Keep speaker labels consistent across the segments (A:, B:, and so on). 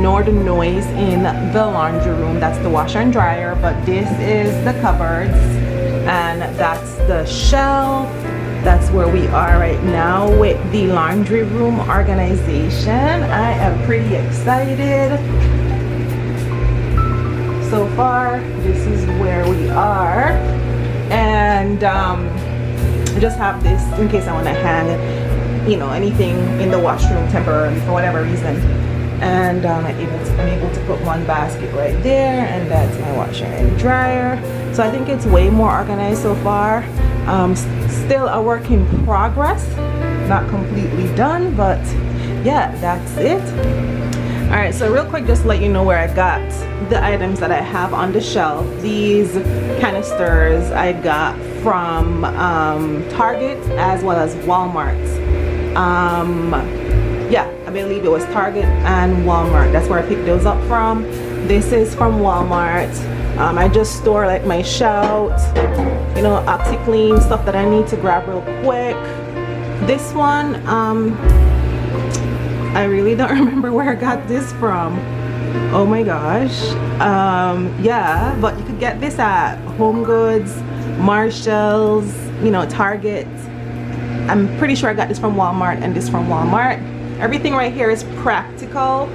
A: ignore the noise in the laundry room. That's the washer and dryer, but this is the cupboards, and that's the shelf. That's where we are right now with the laundry room organization. I am pretty excited. So far, this is where we are, and I just have this in case I want to hang, you know, anything in the washroom temporarily for whatever reason. And I'm able to put one basket right there, and that's my washer and dryer. So I think it's way more organized so far. Still a work in progress, not completely done, but yeah, that's it. All right, so real quick, just to let you know where I got the items that I have on the shelf. These canisters I got from Target as well as Walmart. Yeah, I believe it was Target and Walmart. That's where I picked those up from. This is from Walmart. I just store like my Shout, you know, OxyClean, stuff that I need to grab real quick. This one, I really don't remember where I got this from. Oh my gosh. Yeah, but you could get this at Home Goods, Marshalls, you know, Target. I'm pretty sure I got this from Walmart and this from Walmart. Everything right here is practical.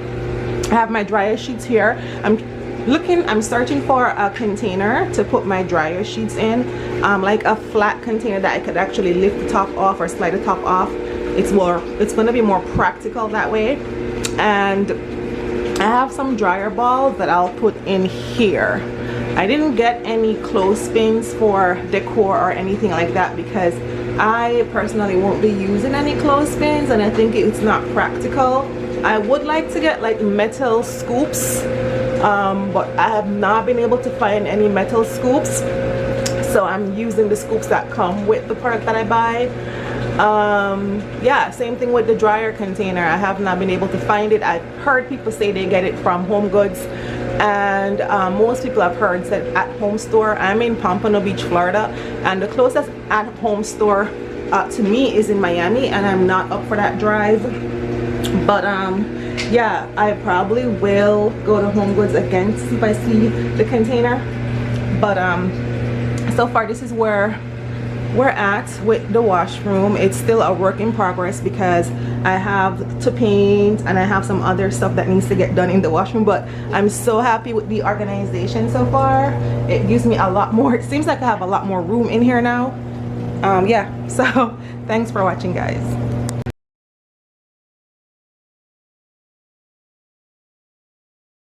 A: I have my dryer sheets here. I'm searching for a container to put my dryer sheets in, like a flat container that I could actually lift the top off or slide the top off. It's going to be more practical that way. And I have some dryer balls that I'll put in here. I didn't get any clothespins for decor or anything like that because I personally won't be using any clothespins, and I think it's not practical. I would like to get like metal scoops, but I have not been able to find any metal scoops, so I'm using the scoops that come with the product that I buy. Yeah, same thing with the dryer container. I have not been able to find it. I've heard people say they get it from Home Goods, and most people I've heard said at home store. I'm in Pompano Beach, Florida, and the closest at home store to me is in Miami, and I'm not up for that drive. But yeah, I probably will go to Home Goods again to see if I see the container. But so far this is where we're at with the washroom. It's still a work in progress because I have to paint and I have some other stuff that needs to get done in the washroom, but I'm so happy with the organization so far. It gives me a lot more, it seems like I have a lot more room in here now. Yeah, so thanks for watching, guys.